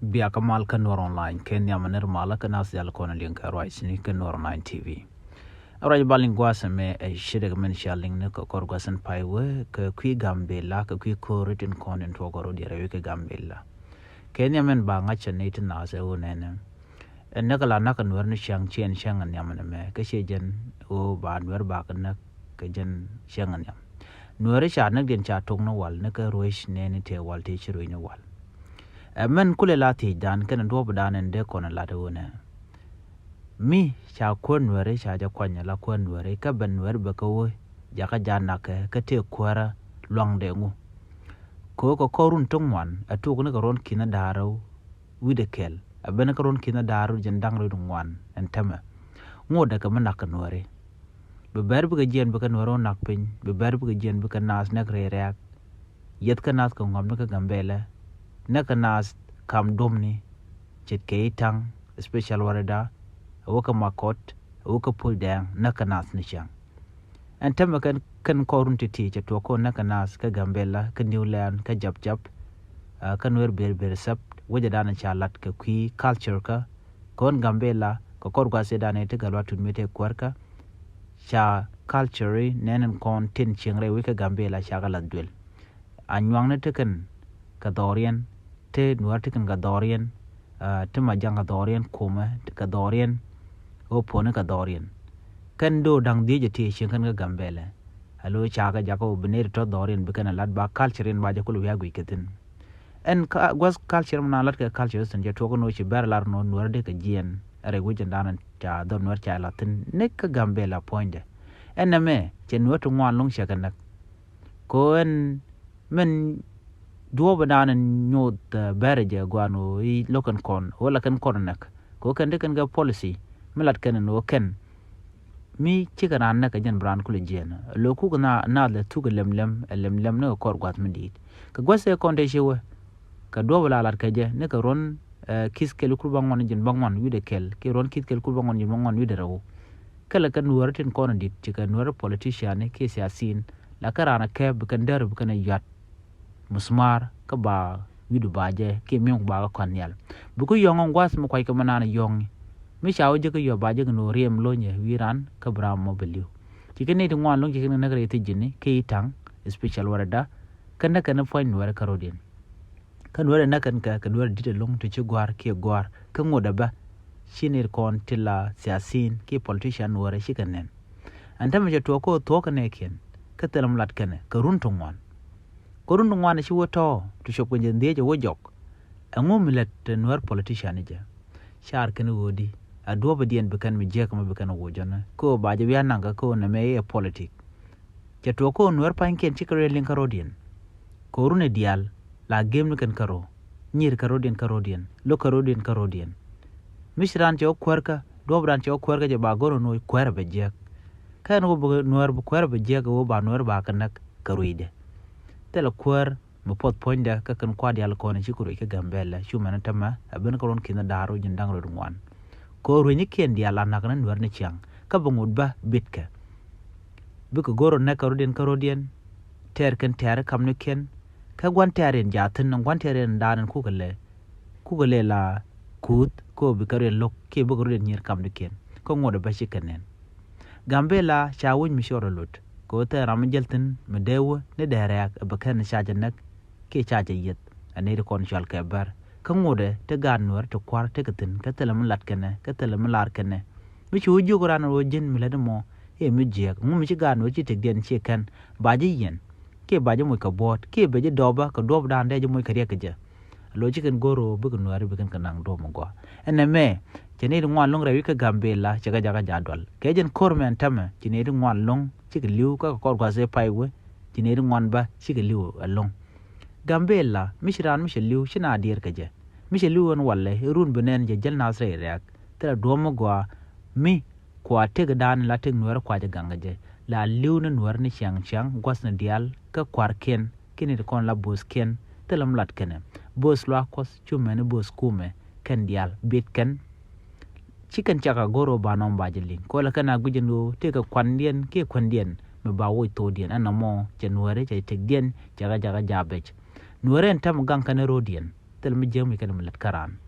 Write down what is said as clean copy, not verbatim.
Bia kamal kan nur online Kenya maner mala kan asal kona link rights ni kan nur online TV. Araj baling gwasa me shirek men shaling ne ko korgwasan paiwe ke kui gambela ke kui ko written content to goro dire ke gambela. Kenya men ba ngacha ne tin na se unene. En nakala nakan wer ni shang chen shangan yamane me ke shejen o ba wer ba kan ke jen shangan yam. Nuere sha nak den cha tok no wal ne ke roish ne ni te wal te chiru ni wal. Men kule lati dan kan do budan ende kona lada wona mi cha kon were cha ja kwanya la kon were ka ben were be ko ja ka jana ka te kwara long de ngu ko korun tongwan atu ko ne ron kina daro widekel abena ko ron kina daro jendang ro dungwan entama ngoda ka manak were be ber bu ga jen bu kan woro nak pin be ber bu ga jen bu kan nas nak re yak yet ka nas ko ngam ka gambela nakanas kam domni chit keitang special warada woka makot woka pull down nakanas nishang and tamakan kan korun titi to ko nakanas ka gambela ka newland ka jab kan wer ber sap wajadana chalat ka kui culture ka kon gambela ko korgwa sedane te galwa tunmete kwarka cha culture nenen kon tin chingre wika gambela shagala dwel anywang ne teken ka dorian te nuarte kan ga dorian te majang ga dorian kuma te ka dorian o pone ka dorian kan do dang di je ti shin kan ga gambele alo cha ga jako bener to dorian be kan lat ba culture en ba ja kulu ya gwi ketin en was culture na lat ka culture sen je to ko no chi ber lar no nuar de ka jien are wujen danan cha do nuar cha latin ne ka gambela point en na me che nuar to ngwan long sha kan ko en men duo bananan nyod bereje gwano I lokan kon wala kan konak ko kan de kan ga policy melat kan no ken mi chikana na ka jan bran kule jen lo ku na le tu lemlem no kor gwat mendit ka gwase kon de shewe ka do wala lat ka je ne ka ron kis kel ku bangon jen bangon wide kel ki ron kis kel ku bangon jen bangon wide rawo kala kan waratin kon dit chika nuar politician ne ke siasin la karana ke kan der kan yat musmar ka ba widu baje ke miong ba ka nyal buku yong ngwas mo kwai ka manana yong mi chawo je ka yo baje no riem lonye wiran ka bram mo beliu tikene de ngwan long tikene na gare tijini ke itang special warada kana point wara karodin kan wara na kan wara dite long to ci gwar ke gwar ka ngoda ba shine kon tilla siasin ke politician wara shikanen anta me to ko to kana ken ka telam lat kana ka runtong wan korun ngwana shi woto to shop ko jende je wojok angum let nuar politician je shar kan wodi ado ba dien bekan mi je kam bekan wojana ko ba je yana ga ko na me politic je to ko nuar panken chikare lin karodien korun dial la game kan karo nyir karodien lo karodien misran je okwerka dobran je okwerka je ba goro no kwer be je kan go nuar bu kwer be je go ba nuar ba kan karoide tela kwar mo pot ponda ka kan kwadi al ko ne chikuru ke gambela shumana tama abin ko ron kina daro jindang ro ngwan ko ro ni ken dia la nak nan war ne chiang ka bangud ba bitka buko goro na karodien ter kan ter kam ne ken ka gwan teren jatin nan gwan teren danan ku gale la kut ko bi kare lok ke bu ro nyir kam ne ken ko ngoda ba shikanen gambela chawun mi shoro lut ko ta ram jaltin medew ne dere bakan shajanak ke chajayet ane kon shal ke bar kan ngode te gan nur to kwar te katin ka telam lat kana ka telam lar kana mi chu ju ran ro jin mi ladmo e mi je mu mi gan no ti te den che kan baji yen ke baji mo ka bot ke beje doba ka dob dan de mo ka re ka je logic kan goro bu kan wari bu kan kanang do mo go eneme jene ngwan long rewi ka gambela jaga jadwal ke jen kormen tama jene ngwan long chik liu ka kor kwa se paiwe jine ngwan ba chik liu along gambela mishran liu shina dir ka je liu on walle run benen je jel nasre rak tera domo gwa mi kwa te dan la te nuar kwa je ganga je la liu na nuar ni chang gwas na dial ka kwar ken kini kon la bos ken telam lat ken bos la kos chume ne bos kume ken dial bit ken chicken chaka goro ba non ba jelin ko la kana gujendo te ka kwandien ke kwandien me ba wo to dien anamo january je te dien jaga jabech nuare entam gang kana rodien tel mi jemi kan milet karan